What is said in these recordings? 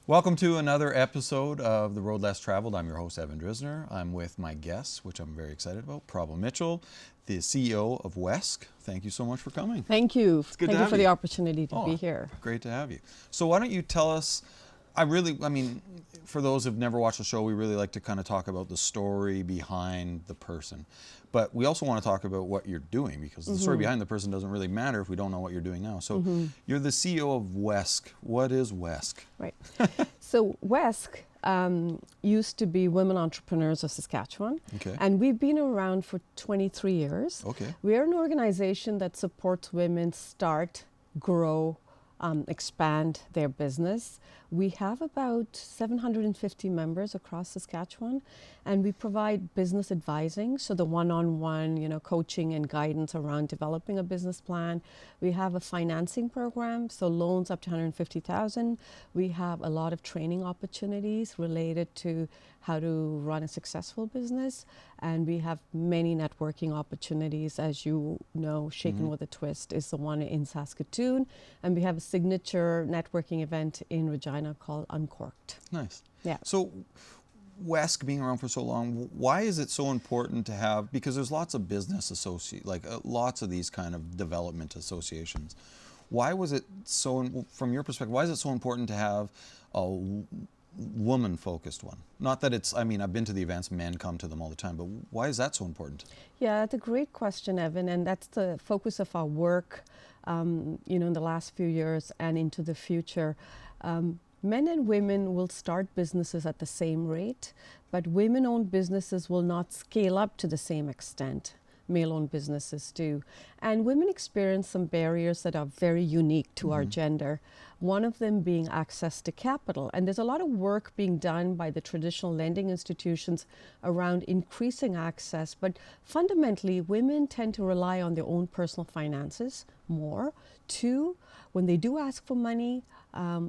Welcome to another episode of The Road Less Traveled. I'm your host, Evan Drisner. I'm with my guests, which I'm very excited about, Prabha Mitchell, the CEO of WESC. Thank you so much for coming. Thank you. It's good Thank to you have for the opportunity to be here. Great to have you. So why don't you tell us, for those who've never watched the show, we really like to kind of talk about the story behind the person. But we also want to talk about what you're doing, because the story behind the person doesn't really matter if we don't know what you're doing now. So you're the CEO of WESC. What is WESC? Right. So WESC used to be Women Entrepreneurs of Saskatchewan. Okay. And we've been around for 23 years. Okay. We are an organization that supports women start, grow, expand their business. We have about 750 members across Saskatchewan, and we provide business advising, so the one-on-one, coaching and guidance around developing a business plan. We have a financing program, so loans up to $150,000. We have a lot of training opportunities related to how to run a successful business, and we have many networking opportunities. As you know, Shaken with a Twist is the one in Saskatoon, and we have a signature networking event in Regina called Uncorked. Nice. Yeah. So WESC being around for so long, why is it so important to have, because there's lots of business lots of these kind of development associations. Why was it so, from your perspective, why is it so important to have a woman-focused one? Not that it's, I've been to the events, men come to them all the time, but why is that so important? Yeah, that's a great question, Evan, and that's the focus of our work, in the last few years and into the future. Men and women will start businesses at the same rate, but women-owned businesses will not scale up to the same extent male-owned businesses do. And women experience some barriers that are very unique to our gender, one of them being access to capital. And there's a lot of work being done by the traditional lending institutions around increasing access, but fundamentally, women tend to rely on their own personal finances more. Two, when they do ask for money,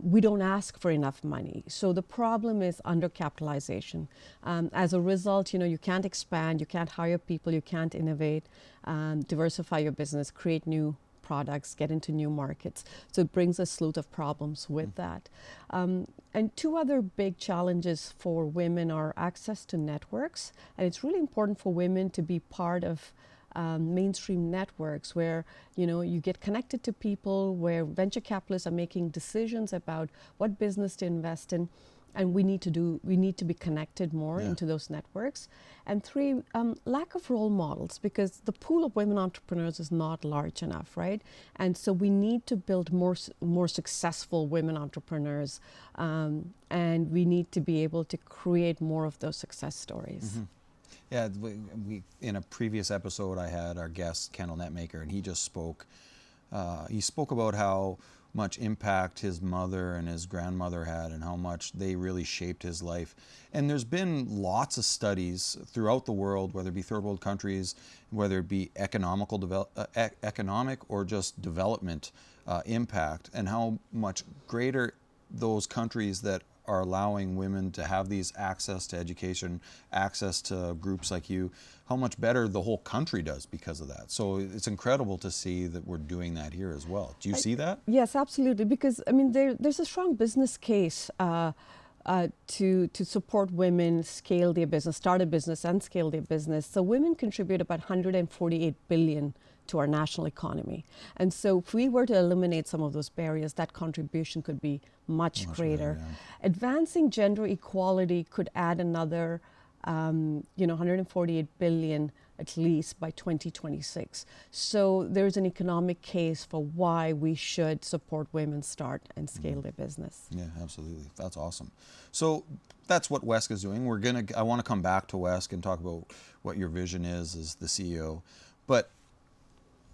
we don't ask for enough money. So the problem is undercapitalization. As a result, you can't expand, you can't hire people, you can't innovate, diversify your business, create new products, get into new markets. So it brings a slew of problems with that. And two other big challenges for women are access to networks. And it's really important for women to be part of mainstream networks where you get connected to people, where venture capitalists are making decisions about what business to invest in, and we need to be connected more into those networks. And three, lack of role models, because the pool of women entrepreneurs is not large enough, right? And so we need to build more successful women entrepreneurs, and we need to be able to create more of those success stories. Yeah, we in a previous episode I had our guest Kendall Netmaker, and he just spoke. He spoke about how much impact his mother and his grandmother had, and how much they really shaped his life. And there's been lots of studies throughout the world, whether it be third world countries, whether it be economic or just development impact, and how much greater those countries that are allowing women to have these access to education, access to groups like you, how much better the whole country does because of that. So it's incredible to see that we're doing that here as well. Do you see that? Yes, absolutely. Because there's a strong business case to support women scale their business, start a business and scale their business. So women contribute about $148 billion to our national economy. And so if we were to eliminate some of those barriers, that contribution could be much greater. Advancing gender equality could add another $148 billion at least by 2026. So there's an economic case for why we should support women start and scale their business. Yeah, absolutely. That's awesome. So that's what WESC is doing. I want to come back to WESC and talk about what your vision is as the CEO. But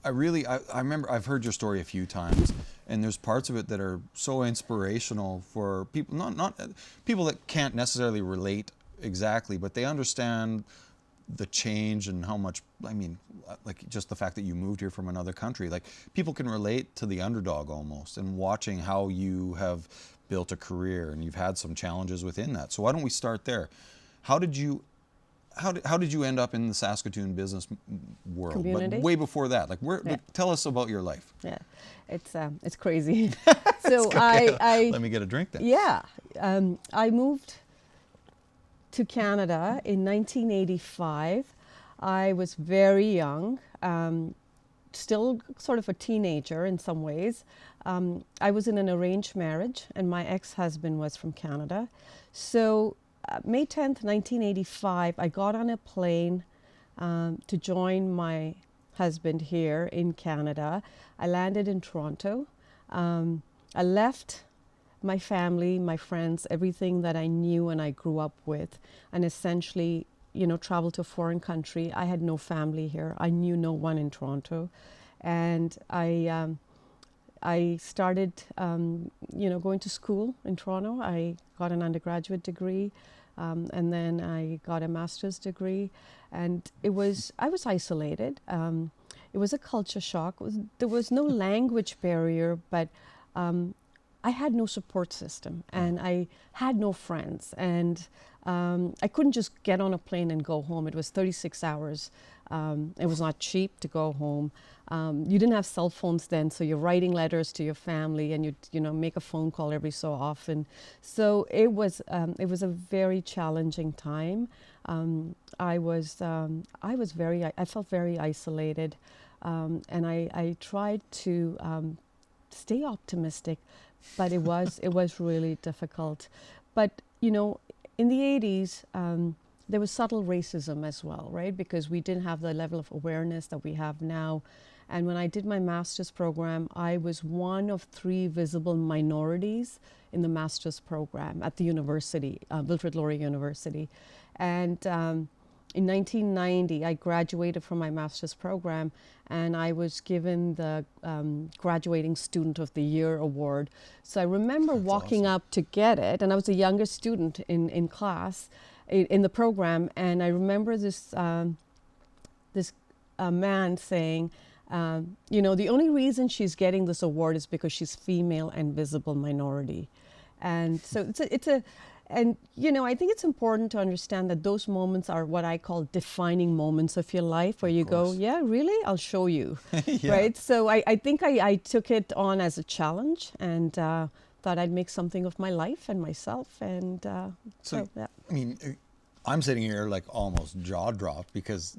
I remember I've heard your story a few times, and there's parts of it that are so inspirational for people, not people that can't necessarily relate exactly, but they understand the change and how much, like just the fact that you moved here from another country. Like, people can relate to the underdog almost, and watching how you have built a career, and you've had some challenges within that. So why don't we start there? How did you end up in the Saskatoon business world? Community? But way before that, tell us about your life. Yeah, it's crazy. So let me get a drink then. Yeah, I moved to Canada in 1985. I was very young, still sort of a teenager in some ways. I was in an arranged marriage, and my ex-husband was from Canada. So May 10th, 1985, I got on a plane to join my husband here in Canada. I landed in Toronto. I left my family, my friends, everything that I knew and I grew up with, and essentially, traveled to a foreign country. I had no family here. I knew no one in Toronto. And I started, going to school in Toronto. I got an undergraduate degree, and then I got a master's degree. And I was isolated. It was a culture shock. There was no language barrier, but I had no support system, and I had no friends, and I couldn't just get on a plane and go home. It was 36 hours. It was not cheap to go home. You didn't have cell phones then, so you're writing letters to your family, and you make a phone call every so often. So it was a very challenging time. I felt very isolated, and I tried to stay optimistic, but it was really difficult. But in the 80s, there was subtle racism as well, right? Because we didn't have the level of awareness that we have now. And when I did my master's program, I was one of 3 visible minorities in the master's program at the university, Wilfrid Laurier University. And in 1990, I graduated from my master's program, and I was given the Graduating Student of the Year award. So I remember walking up to get it, and I was the youngest student in class, in the program, and I remember this man saying, the only reason she's getting this award is because she's female and visible minority. And so I think it's important to understand that those moments are what I call defining moments of your life, where you go, yeah, really? I'll show you, yeah. Right? So I think I took it on as a challenge, and thought I'd make something of my life and myself. And yeah. I mean, I'm sitting here like almost jaw dropped, because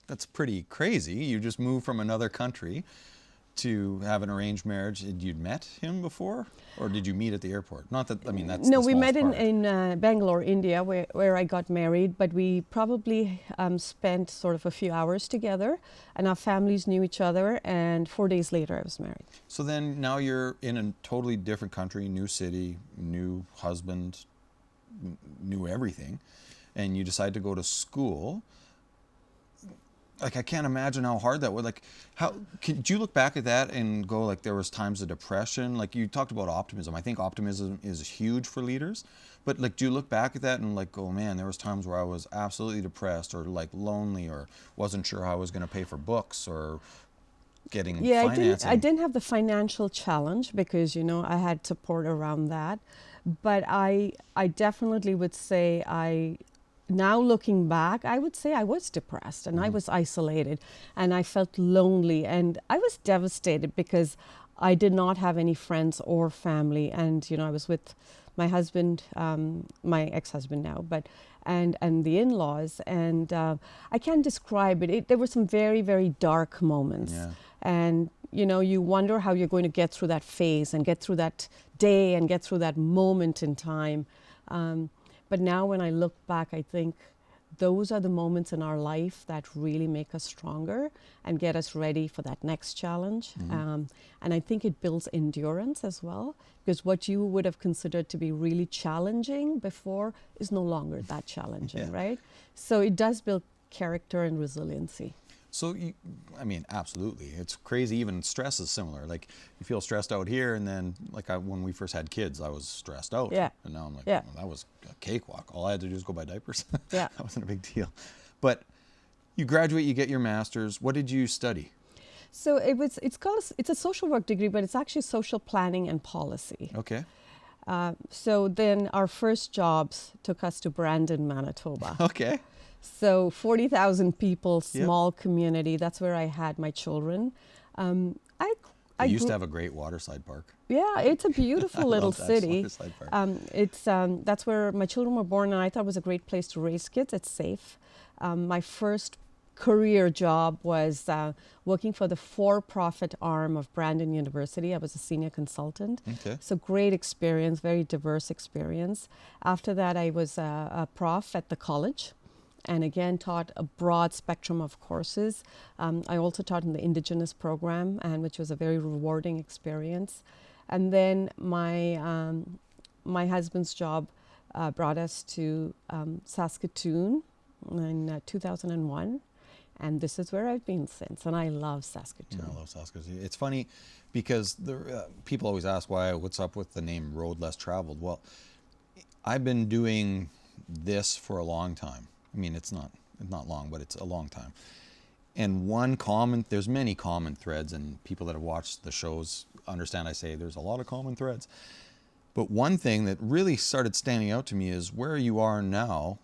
that's pretty crazy. You just moved from another country to have an arranged marriage. You'd met him before, or did you meet at the airport? Not that, I mean, that's no. We met in Bangalore, India, where I got married. But we probably spent sort of a few hours together, and our families knew each other. And 4 days later, I was married. So then, now you're in a totally different country, new city, new husband, new everything, and you decide to go to school. Like, I can't imagine how hard that would. Like, do you look back at that and go, like, there was times of depression? Like, you talked about optimism. I think optimism is huge for leaders. But, like, do you look back at that and, like, go, man, there was times where I was absolutely depressed, or, like, lonely, or wasn't sure how I was going to pay for books, or getting financing? I didn't have the financial challenge, because, I had support around that. But I definitely would say now looking back, I would say I was depressed, and I was isolated, and I felt lonely, and I was devastated because I did not have any friends or family. And I was with my husband, my ex-husband now, and the in-laws, and I can't describe it. There were some very, very dark moments, and you wonder how you're going to get through that phase, and get through that day, and get through that moment in time. But now when I look back, I think those are the moments in our life that really make us stronger and get us ready for that next challenge. And I think it builds endurance as well, because what you would have considered to be really challenging before is no longer that challenging, right? So it does build character and resiliency. So, absolutely. It's crazy. Even stress is similar. Like, you feel stressed out here, and then, like, when we first had kids, I was stressed out. Yeah. And now I'm like, well, that was a cakewalk. All I had to do was go buy diapers. Yeah. That wasn't a big deal. But you graduate, you get your master's. What did you study? So it's a social work degree, but it's actually social planning and policy. Okay. So then our first jobs took us to Brandon, Manitoba. Okay. So 40,000 people, small community. That's where I had my children. I I used grew, to have a great waterside park. yeah, it's a beautiful little love that city. waterside park. That's where my children were born, and I thought it was a great place to raise kids. It's safe. My first career job was working for the for-profit arm of Brandon University. I was a senior consultant. Okay. So great experience, very diverse experience. After that, I was a prof at the college, and again taught a broad spectrum of courses. I also taught in the Indigenous program, and which was a very rewarding experience. And then my husband's job brought us to Saskatoon in 2001. And this is where I've been since, and I love Saskatoon. Yeah, I love Saskatoon. It's funny because people always ask what's up with the name Road Less Traveled. Well, I've been doing this for a long time. I mean, it's not long, but it's a long time. And there's many common threads, and people that have watched the shows understand I say there's a lot of common threads. But one thing that really started standing out to me is where you are now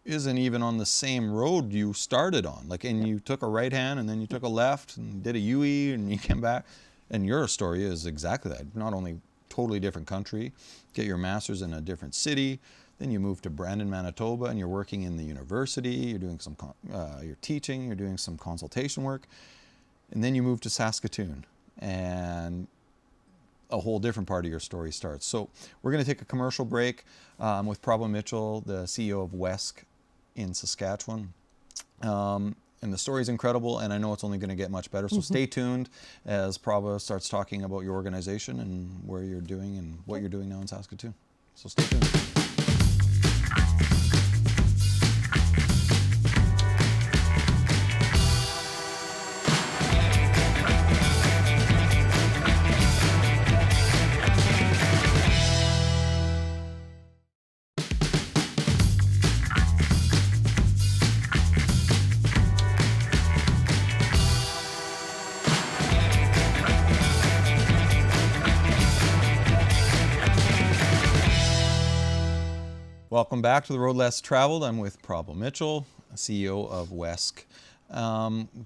isn't even on the same road you started on. And you took a right hand and then you took a left and did a U-E and you came back. And your story is exactly that. Not only totally different country, get your master's in a different city, then you move to Brandon, Manitoba, and you're working in the university, you're doing you're teaching, you're doing some consultation work, and then you move to Saskatoon, and a whole different part of your story starts. So we're going to take a commercial break with Prabha Mitchell, the CEO of WESC in Saskatchewan. And the story is incredible, and I know it's only going to get much better. So stay tuned as Prabha starts talking about your organization and where you're doing and what you're doing now in Saskatoon. So stay tuned. Welcome back to The Road Less Traveled. I'm with Prabha Mitchell, CEO of WESC.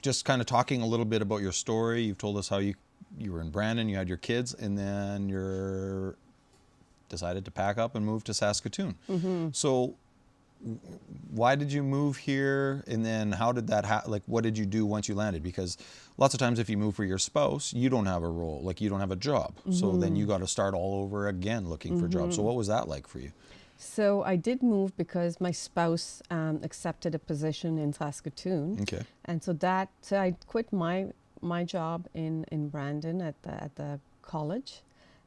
Just kind of talking a little bit about your story. You've told us how you were in Brandon, you had your kids, and then you decided to pack up and move to Saskatoon. Mm-hmm. So why did you move here, and then how did that what did you do once you landed? Because lots of times if you move for your spouse, you don't have a role, you don't have a job. Mm-hmm. So then you got to start all over again looking for jobs. So what was that like for you? So I did move because my spouse accepted a position in Saskatoon. Okay. And so I quit my job in Brandon at the college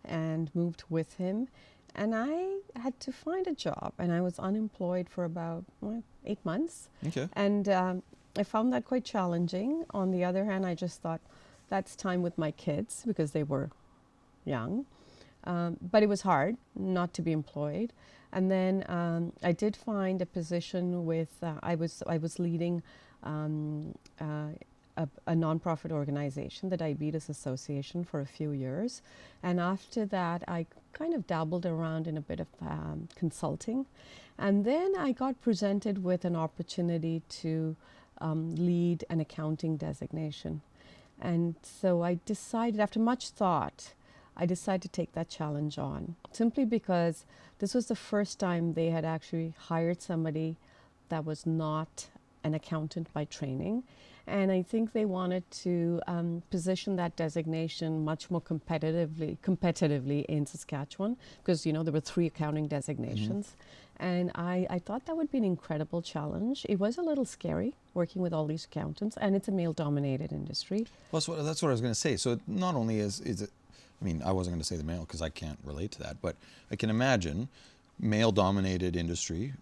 and moved with him. And I had to find a job, and I was unemployed for about 8 months. Okay. And I found that quite challenging. On the other hand, I just thought that's time with my kids because they were young. But it was hard not to be employed. And then I did find a position with, I was leading a nonprofit organization, the Diabetes Association, for a few years. And after that, I kind of dabbled around in a bit of consulting. And then I got presented with an opportunity to lead an accounting designation. And so I decided, after much thought, I decided to take that challenge on, simply because this was the first time they had actually hired somebody that was not an accountant by training. And I think they wanted to position that designation much more competitively in Saskatchewan, because there were 3 accounting designations. Mm-hmm. And I thought that would be an incredible challenge. It was a little scary working with all these accountants, and it's a male-dominated industry. Well, that's what I was going to say. So not only is it, I wasn't going to say the male because I can't relate to that, but I can imagine male-dominated industry,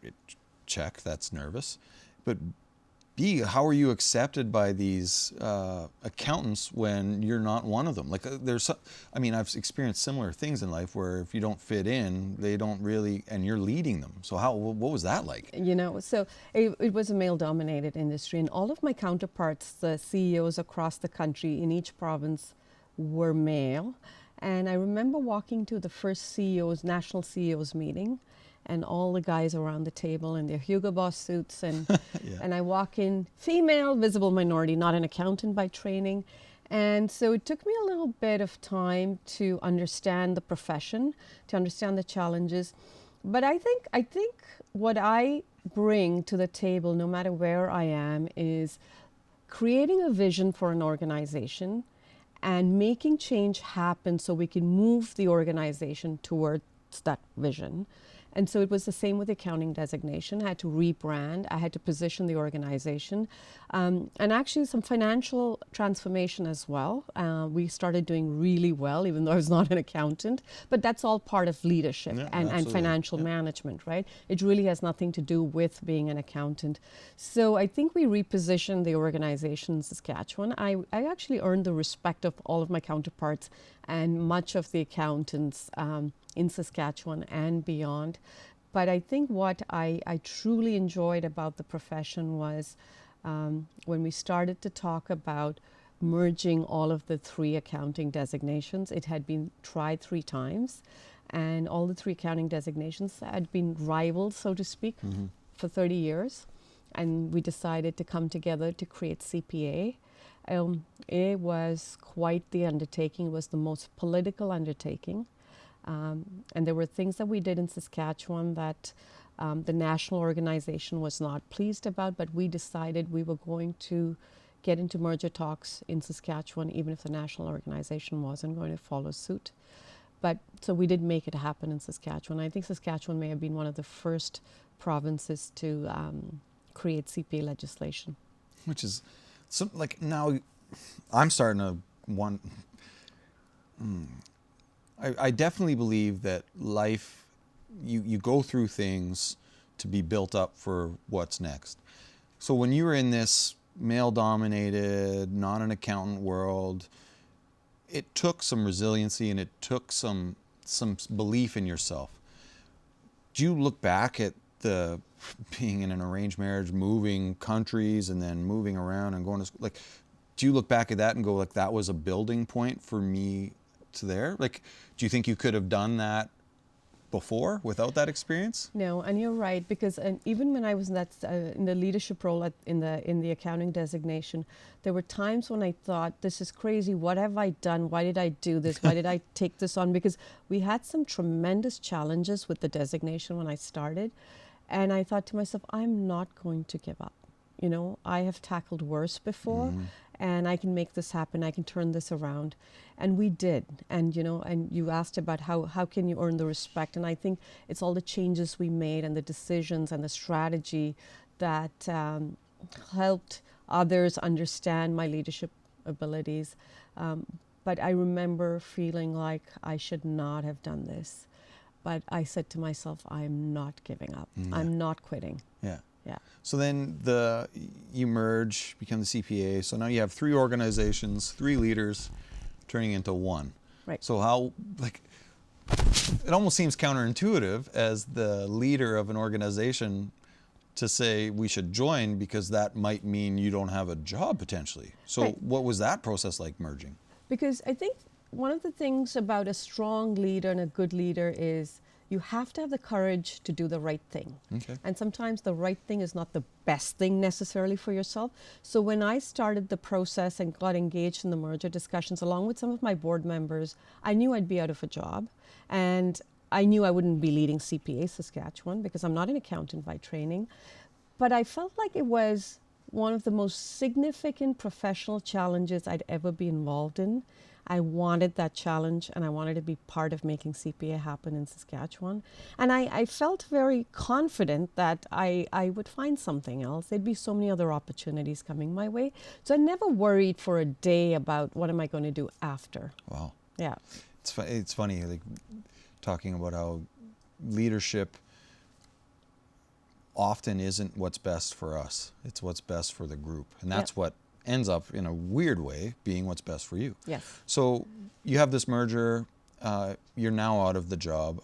check, that's nervous. But B, how are you accepted by these accountants when you're not one of them? I've experienced similar things in life where if you don't fit in, they don't really, and you're leading them. So what was that like? So it was a male-dominated industry, and all of my counterparts, the CEOs across the country in each province, were male. And I remember walking to the first national CEOs meeting, and all the guys around the table in their Hugo Boss suits, and yeah. And I walk in, female, visible minority, not an accountant by training, And so it took me a little bit of time to understand the profession, to understand the challenges. But I think what I bring to the table, no matter where I am, is creating a vision for an organization and making change happen so we can move the organization towards that vision. And so it was the same with the accounting designation. I had to rebrand, I had to position the organization, and actually some financial transformation as well. We started doing really well, even though I was not an accountant, but that's all part of leadership and financial management, right? It really has nothing to do with being an accountant. So I think we repositioned the organization in Saskatchewan. I actually earned the respect of all of my counterparts and much of the accountants in Saskatchewan and beyond. But I think what I truly enjoyed about the profession was when we started to talk about merging all of the 3 accounting designations. It had been tried 3 times, and all the 3 accounting designations had been rivals, so to speak, for 30 years. And we decided to come together to create CPA. It was quite the undertaking. It was the most political undertaking. And there were things that we did in Saskatchewan that the national organization was not pleased about, but we decided we were going to get into merger talks in Saskatchewan, even if the national organization wasn't going to follow suit. But so we did make it happen in Saskatchewan. I think Saskatchewan may have been one of the first provinces to create CPA legislation. Which is, so like now I'm starting to want, I definitely believe that life, you go through things to be built up for what's next. So when you were in this male-dominated, not an accountant world, it took some resiliency and it took some belief in yourself. Do you look back at the being in an arranged marriage, moving countries and then moving around and going to school, like, do you look back at that and go like, that was a building point for me to there? Like, do you think you could have done that before without that experience? No, and you're right, because even when I was in the leadership role in the accounting designation, there were times when I thought, this is crazy, what have I done? Why did I do this? Why did I take this on? Because we had some tremendous challenges with the designation when I started, and I thought to myself, I'm not going to give up. You know, I have tackled worse before, and I can make this happen. I can turn this around. And we did. And, you know, and you asked about how can you earn the respect. And I think it's all the changes we made and the decisions and the strategy that helped others understand my leadership abilities. But I remember feeling like I should not have done this. But I said to myself, I'm not giving up. I'm not quitting. Yeah. Yeah. So then you merge, become the CPA. So now you have 3 organizations, 3 leaders, turning into one. Right. So how, like, it almost seems counterintuitive as the leader of an organization to say we should join, because that might mean you don't have a job potentially. So what was that process like, merging? Because I think one of the things about a strong leader and a good leader is you have to have the courage to do the right thing. Okay. And sometimes the right thing is not the best thing necessarily for yourself. So when I started the process and got engaged in the merger discussions along with some of my board members, I knew I'd be out of a job. And I knew I wouldn't be leading CPA Saskatchewan because I'm not an accountant by training. But I felt like it was one of the most significant professional challenges I'd ever be involved in. I wanted that challenge, and I wanted to be part of making CPA happen in Saskatchewan. And I felt very confident that I would find something else. There'd be so many other opportunities coming my way. So I never worried for a day about what am I going to do after. Wow. Yeah. It's funny, like, talking about how leadership often isn't what's best for us. It's what's best for the group. And that's what ends up, in a weird way, being what's best for you. Yes. So you have this merger. You're now out of the job.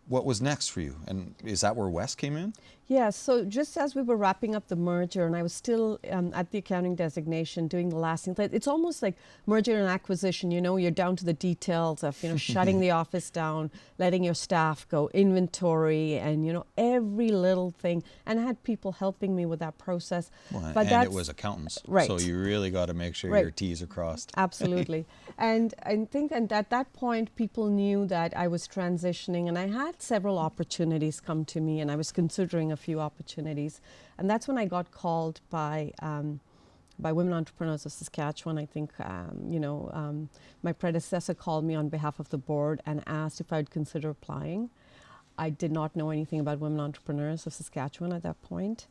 what was next for you? And is that where West came in? Yeah, so just as we were wrapping up the merger and I was still at the accounting designation doing the last thing, it's almost like merger and acquisition, you're down to the details of, shutting the office down, letting your staff go, inventory, and, every little thing. And I had people helping me with that process. Well, but it was accountants. Right. So you really got to make sure Right. your T's are crossed. Absolutely. And I think at that point, people knew that I was transitioning, and I had several opportunities come to me, and I was considering a few opportunities. And that's when I got called by Women Entrepreneurs of Saskatchewan. I think, my predecessor called me on behalf of the board and asked if I would consider applying. I did not know anything about Women Entrepreneurs of Saskatchewan at that point.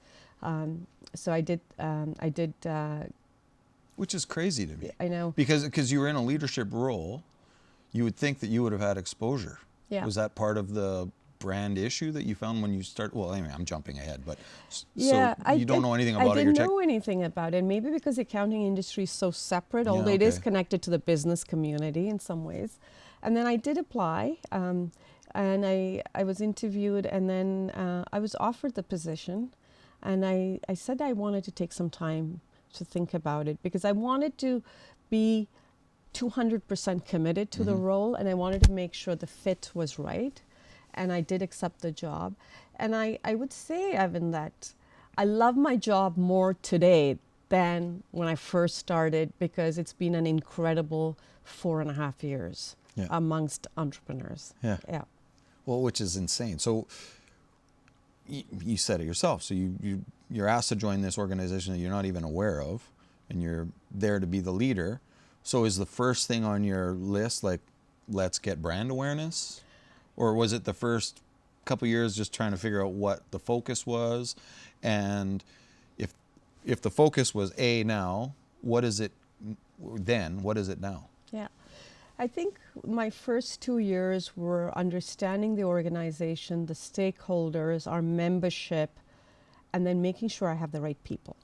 So I did. Which is crazy to me. I know. Because you were in a leadership role, you would think that you would have had exposure. Yeah. Was that part of the brand issue that you found when you start? Well, anyway, I'm jumping ahead, but yeah, so you don't know anything about it. I didn't know anything about it. Maybe because the accounting industry is so separate, although it is connected to the business community in some ways. And then I did apply, and I was interviewed, and then I was offered the position, and I said I wanted to take some time to think about it because I wanted to be 200% committed to the role, and I wanted to make sure the fit was right. And I did accept the job. And I would say, Evan, that I love my job more today than when I first started because it's been an incredible 4.5 years amongst entrepreneurs. Yeah. Yeah. Well, which is insane. So you said it yourself. So you're asked to join this organization that you're not even aware of, and you're there to be the leader. So is the first thing on your list like, let's get brand awareness? Or was it the first couple years just trying to figure out what the focus was? And if the focus was now, what is it then? What is it now? Yeah. I think my first 2 years were understanding the organization, the stakeholders, our membership, and then making sure I have the right people.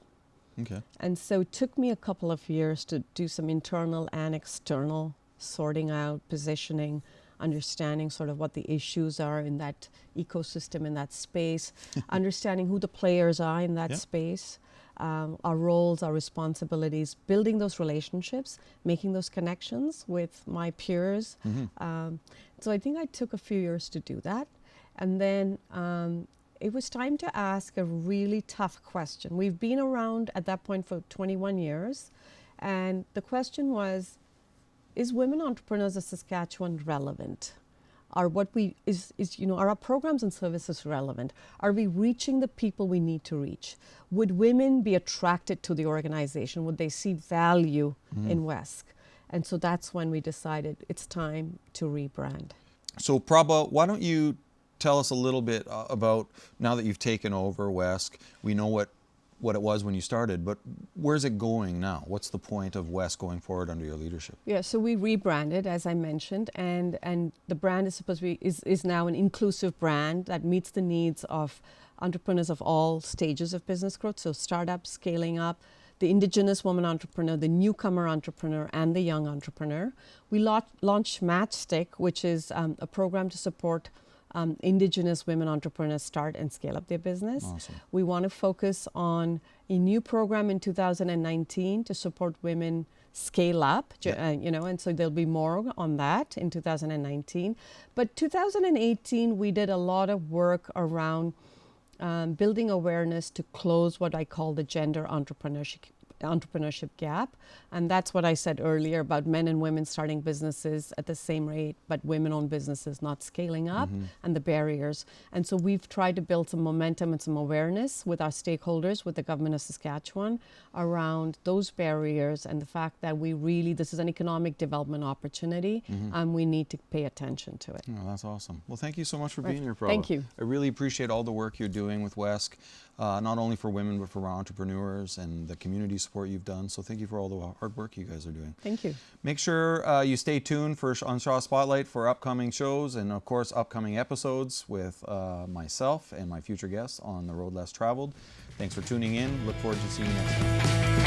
Okay. And so it took me a couple of years to do some internal and external sorting out, positioning, understanding sort of what the issues are in that ecosystem, in that space, understanding who the players are in that space, our roles, our responsibilities, building those relationships, making those connections with my peers. So I think I took a few years to do that. And then it was time to ask a really tough question. We've been around at that point for 21 years. And the question was, is Women Entrepreneurs of Saskatchewan relevant? Are our programs and services relevant? Are we reaching the people we need to reach? Would women be attracted to the organization? Would they see value in WESC? And so that's when we decided it's time to rebrand. So Prabha, why don't you tell us a little bit about, now that you've taken over WESC, we know what it was when you started, but where's it going now? What's the point of WESC going forward under your leadership? Yeah, so we rebranded, as I mentioned, and the brand is supposed to be is now an inclusive brand that meets the needs of entrepreneurs of all stages of business growth, so startups, scaling up, the Indigenous woman entrepreneur, the newcomer entrepreneur, and the young entrepreneur. We launched Matchstick, which is a program to support Indigenous women entrepreneurs start and scale up their business. Awesome. We want to focus on a new program in 2019 to support women scale up, and so there'll be more on that in 2019. But 2018, we did a lot of work around building awareness to close what I call the gender entrepreneurship gap. And that's what I said earlier about men and women starting businesses at the same rate, but women-owned businesses not scaling up and the barriers. And so we've tried to build some momentum and some awareness with our stakeholders, with the government of Saskatchewan, around those barriers and the fact that this is an economic development opportunity and we need to pay attention to it. Oh, that's awesome. Well, thank you so much for being here, Prabha. Thank you. I really appreciate all the work you're doing with WESC, not only for women, but for entrepreneurs and the community support you've done. So thank you for all the hard work you guys are doing. Thank you. Make sure you stay tuned on Shaw Spotlight for upcoming shows and, of course, upcoming episodes with myself and my future guests on The Road Less Traveled. Thanks for tuning in. Look forward to seeing you next time.